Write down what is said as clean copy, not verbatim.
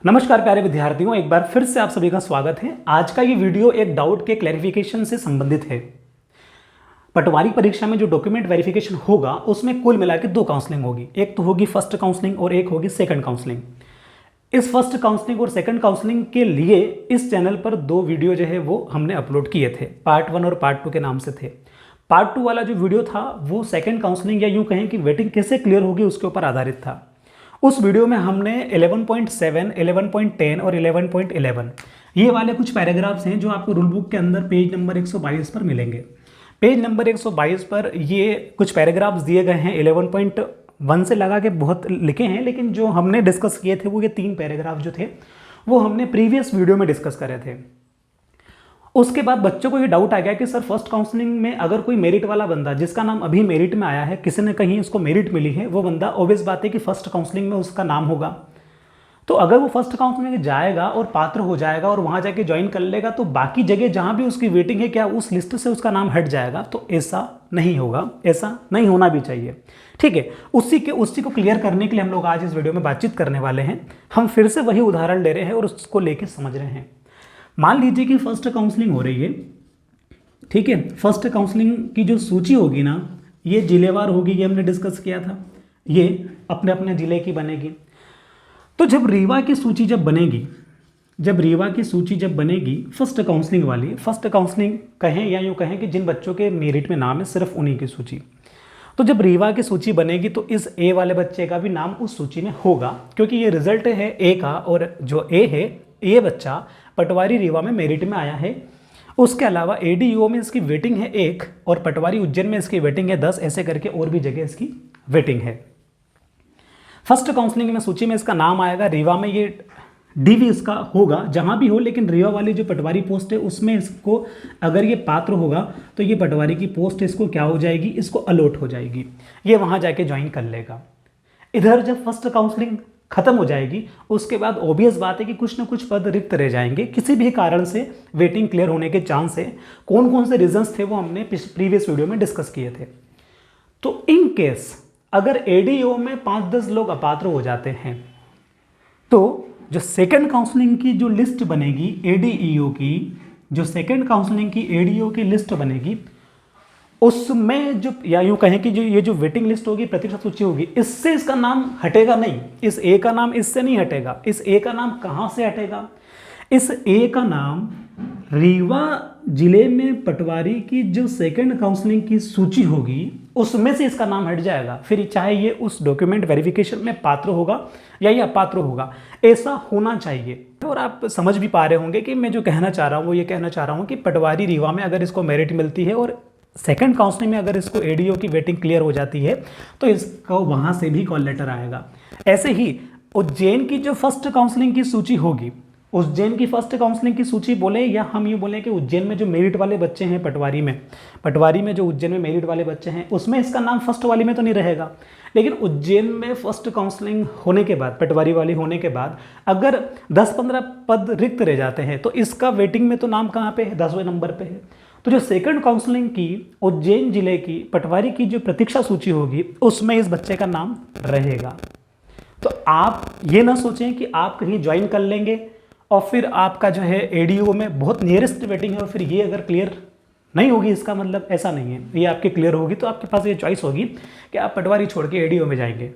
नमस्कार प्यारे विद्यार्थियों, एक बार फिर से आप सभी का स्वागत है। आज का ये वीडियो एक डाउट के क्लैरिफिकेशन से संबंधित है। पटवारी परीक्षा में जो डॉक्यूमेंट वेरिफिकेशन होगा उसमें कुल मिला के 2 काउंसलिंग होगी। एक तो होगी फर्स्ट काउंसलिंग और एक होगी सेकंड काउंसलिंग। इस फर्स्ट काउंसलिंग और सेकंड काउंसलिंग के लिए इस चैनल पर 2 वीडियो जो है वो हमने अपलोड किए थे। पार्ट 1 और पार्ट 2 के नाम से थे। पार्ट 2 वाला जो वीडियो था वो सेकंड काउंसलिंग या यूँ कहें कि वेटिंग कैसे क्लियर होगी उसके ऊपर आधारित था। उस वीडियो में हमने 11.7, 11.10 और 11.11 ये वाले कुछ पैराग्राफ्स हैं जो आपको रूल बुक के अंदर पेज नंबर 122 पर मिलेंगे। पेज नंबर 122 पर ये कुछ पैराग्राफ्स दिए गए हैं। 11.1 से लगा के बहुत लिखे हैं, लेकिन जो हमने डिस्कस किए थे वो ये 3 पैराग्राफ जो थे वो हमने प्रीवियस वीडियो में डिस्कस करे थे। उसके बाद बच्चों को ये डाउट आ गया कि सर फर्स्ट काउंसलिंग में अगर कोई मेरिट वाला बंदा जिसका नाम अभी मेरिट में आया है, किसी ने कहीं उसको मेरिट मिली है, वो बंदा ऑब्वियस बात है कि फर्स्ट काउंसलिंग में उसका नाम होगा। तो अगर वो फर्स्ट काउंसलिंग में जाएगा और पात्र हो जाएगा और वहाँ जाके ज्वाइन कर लेगा तो बाकी जगह जहाँ भी उसकी वेटिंग है क्या उस लिस्ट से उसका नाम हट जाएगा? तो ऐसा नहीं होगा, ऐसा नहीं होना भी चाहिए। ठीक है, उसी को क्लियर करने के लिए हम लोग आज इस वीडियो में बातचीत करने वाले हैं। हम फिर से वही उदाहरण ले रहे हैं और उसको लेके समझ रहे हैं। मान लीजिए कि फर्स्ट काउंसलिंग हो रही है, ठीक है। फर्स्ट काउंसलिंग की जो सूची होगी ना, ये जिलेवार होगी, ये हमने डिस्कस किया था। ये अपने अपने जिले की बनेगी। तो जब रीवा की सूची जब बनेगी फर्स्ट काउंसलिंग वाली, फर्स्ट काउंसलिंग कहें या यूँ कहें कि जिन बच्चों के मेरिट में नाम है सिर्फ उन्हीं की सूची। तो जब रीवा की सूची बनेगी तो इस ए वाले बच्चे का भी नाम उस सूची में होगा, क्योंकि ये रिजल्ट है ए का और जो ए है, ये बच्चा पटवारी रीवा में मेरिट में आया है। उसके अलावा एडीओ में इसकी वेटिंग है 1 और पटवारी उज्जैन में इसकी वेटिंग है 10, ऐसे करके और भी जगह इसकी वेटिंग है। फर्स्ट काउंसलिंग में सूची में इसका नाम आएगा। रीवा में ये डीवी इसका होगा जहां भी हो, लेकिन रीवा वाली जो पटवारी पोस्ट है उसमें इसको अगर ये पात्र होगा तो ये पटवारी की पोस्ट इसको क्या हो जाएगी, इसको अलॉट हो जाएगी। ये वहां जाके ज्वाइन कर लेगा। इधर जब फर्स्ट काउंसलिंग खत्म हो जाएगी उसके बाद ऑब्वियस बात है कि कुछ ना कुछ पद रिक्त रह जाएंगे किसी भी कारण से। वेटिंग क्लियर होने के चांस है। कौन कौन से रीजंस थे वो हमने प्रीवियस वीडियो में डिस्कस किए थे। तो इन केस अगर एडीओ में 5-10 लोग अपात्र हो जाते हैं तो जो सेकंड काउंसलिंग की जो लिस्ट बनेगी एडीईओ की, जो सेकंड काउंसलिंग की एडीओ की लिस्ट बनेगी उसमें जो या यूँ कहें कि जो ये जो वेटिंग लिस्ट होगी, प्रतीक्षा सूची होगी, इससे इसका नाम हटेगा नहीं। इस ए का नाम इससे नहीं हटेगा। इस ए का नाम कहाँ से हटेगा? इस ए का नाम रीवा जिले में पटवारी की जो सेकंड काउंसलिंग की सूची होगी उसमें से इसका नाम हट जाएगा। फिर चाहे ये उस डॉक्यूमेंट वेरिफिकेशन में पात्र होगा या ये अपात्र होगा, ऐसा होना चाहिए। और आप समझ भी पा रहे होंगे कि मैं जो कहना चाह रहा हूँ वो ये कहना चाह रहा हूँ कि पटवारी रीवा में अगर इसको मेरिट मिलती है और सेकंड काउंसलिंग में अगर इसको एडीओ की वेटिंग क्लियर हो जाती है तो इसको वहां से भी कॉल लेटर आएगा। ऐसे ही उज्जैन की जो फर्स्ट काउंसलिंग की सूची होगी, उज्जैन की फर्स्ट काउंसलिंग की सूची बोले या हम ये बोले कि उज्जैन में जो मेरिट वाले बच्चे हैं पटवारी में जो उज्जैन में मेरिट वाले बच्चे हैं उसमें इसका नाम फर्स्ट वाली में तो नहीं रहेगा। लेकिन उज्जैन में फर्स्ट काउंसलिंग होने के बाद, पटवारी वाली होने के बाद अगर 10-15 पद रिक्त रह जाते हैं तो इसका वेटिंग में तो नाम कहाँ पे है? 10वें नंबर पे है। तो जो सेकंड काउंसलिंग की उज्जैन जिले की पटवारी की जो प्रतीक्षा सूची होगी उसमें इस बच्चे का नाम रहेगा। तो आप ये ना सोचें कि आप कहीं ज्वाइन कर लेंगे और फिर आपका जो है एडीओ में बहुत नियरेस्ट वेटिंग है और फिर ये अगर क्लियर नहीं होगी, इसका मतलब ऐसा नहीं है। ये आपकी क्लियर होगी तो आपके पास ये चॉइस होगी कि आप पटवारी छोड़ के एडीओ में जाएंगे।